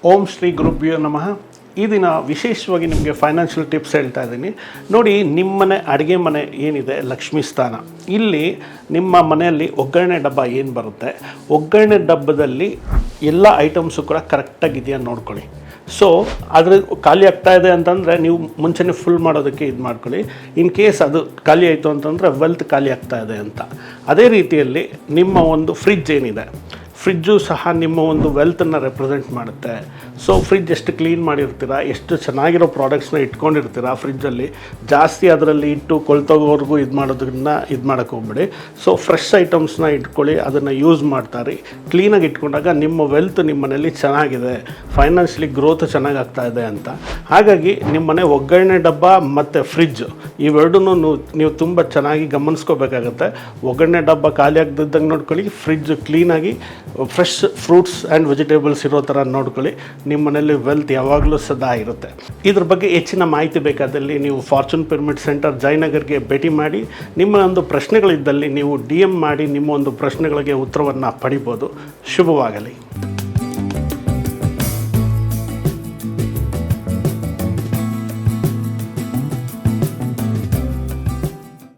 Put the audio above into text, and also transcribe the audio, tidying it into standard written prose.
ಓಂ ಶ್ರೀ ಗುರುಭ್ಯೋ ನಮಃ. ಈ ದಿನ ವಿಶೇಷವಾಗಿ ನಿಮಗೆ ಫೈನಾನ್ಷಿಯಲ್ ಟಿಪ್ಸ್ ಹೇಳ್ತಾ ಇದ್ದೀನಿ. ನೋಡಿ, ನಿಮ್ಮನೆ ಅಡುಗೆ ಮನೆ ಏನಿದೆ ಲಕ್ಷ್ಮೀ ಸ್ಥಾನ. ಇಲ್ಲಿ ನಿಮ್ಮ ಮನೆಯಲ್ಲಿ ಒಗ್ಗರಣೆ ಡಬ್ಬ ಏನು ಬರುತ್ತೆ, ಒಗ್ಗರಣೆ ಡಬ್ಬದಲ್ಲಿ ಎಲ್ಲ ಐಟಮ್ಸು ಕೂಡ ಕರೆಕ್ಟಾಗಿದೆಯಾ ನೋಡ್ಕೊಳ್ಳಿ. ಸೊ ಅದ್ರ ಖಾಲಿ ಆಗ್ತಾ ಇದೆ ಅಂತಂದರೆ ನೀವು ಮುಂಚೆನೇ ಫುಲ್ ಮಾಡೋದಕ್ಕೆ ಇದು ಮಾಡ್ಕೊಳ್ಳಿ. ಇನ್ ಕೇಸ್ ಅದು ಖಾಲಿ ಆಯಿತು ಅಂತಂದರೆ ವೆಲ್ತ್ ಖಾಲಿ ಆಗ್ತಾ ಇದೆ ಅಂತ. ಅದೇ ರೀತಿಯಲ್ಲಿ ನಿಮ್ಮ ಒಂದು ಫ್ರಿಡ್ಜ್ ಏನಿದೆ, ಫ್ರಿಡ್ಜು ಸಹ ನಿಮ್ಮ ಒಂದು ವೆಲ್ತನ್ನು ರೆಪ್ರೆಸೆಂಟ್ ಮಾಡುತ್ತೆ. ಸೊ ಫ್ರಿಡ್ಜ್ ಎಷ್ಟು ಕ್ಲೀನ್ ಮಾಡಿರ್ತೀರ, ಎಷ್ಟು ಚೆನ್ನಾಗಿರೋ ಪ್ರಾಡಕ್ಟ್ಸ್ನ ಇಟ್ಕೊಂಡಿರ್ತೀರ ಫ್ರಿಡ್ಜಲ್ಲಿ, ಜಾಸ್ತಿ ಅದರಲ್ಲಿ ಇಟ್ಟು ಕೊಳ್ತೋಗೋವರೆಗೂ ಇದು ಮಾಡೋಕ್ಕೆ ಹೋಗ್ಬೇಡಿ. ಸೊ ಫ್ರೆಶ್ ಐಟಮ್ಸ್ನ ಇಟ್ಕೊಳ್ಳಿ, ಅದನ್ನು ಯೂಸ್ ಮಾಡ್ತಾರೆ. ಕ್ಲೀನಾಗಿ ಇಟ್ಕೊಂಡಾಗ ನಿಮ್ಮ ವೆಲ್ತ್ ನಿಮ್ಮ ಮನೇಲಿ ಚೆನ್ನಾಗಿದೆ, ಫೈನಾನ್ಷಿಯಲಿ ಗ್ರೋತ್ ಚೆನ್ನಾಗಾಗ್ತಾ ಇದೆ ಅಂತ. ಹಾಗಾಗಿ ನಿಮ್ಮ ಮನೆ ಒಗ್ಗರಣೆ ಡಬ್ಬ ಮತ್ತು ಫ್ರಿಡ್ಜ್ ಇವೆರಡೂ ನೀವು ತುಂಬ ಚೆನ್ನಾಗಿ ಗಮನಿಸ್ಕೋಬೇಕಾಗತ್ತೆ. ಒಗ್ಗರಣೆ ಡಬ್ಬ ಖಾಲಿ ಆಗದಿದ್ದಂಗೆ ನೋಡ್ಕೊಳ್ಳಿ, ಫ್ರಿಡ್ಜ್ ಕ್ಲೀನಾಗಿ ಫ್ರೆಶ್ ಫ್ರೂಟ್ಸ್ ಆ್ಯಂಡ್ ವೆಜಿಟೇಬಲ್ಸ್ ಇರೋ ಥರ ನೋಡ್ಕೊಳ್ಳಿ. ನಿಮ್ಮ ಮನೇಲಿ ವೆಲ್ತ್ ಯಾವಾಗಲೂ ಸದಾ ಇರುತ್ತೆ. ಇದ್ರ ಬಗ್ಗೆ ಹೆಚ್ಚಿನ ಮಾಹಿತಿ ಬೇಕಾದಲ್ಲಿ ನೀವು ಫಾರ್ಚೂನ್ ಪಿರಮಿಡ್ ಸೆಂಟರ್ ಜಯನಗರ್ಗೆ ಭೇಟಿ ಮಾಡಿ, ನಿಮ್ಮ ಒಂದು ಪ್ರಶ್ನೆಗಳಿದ್ದಲ್ಲಿ ನೀವು DM ಮಾಡಿ ನಿಮ್ಮ ಒಂದು ಪ್ರಶ್ನೆಗಳಿಗೆ ಉತ್ತರವನ್ನು ಪಡಿಬೋದು. ಶುಭವಾಗಲಿ.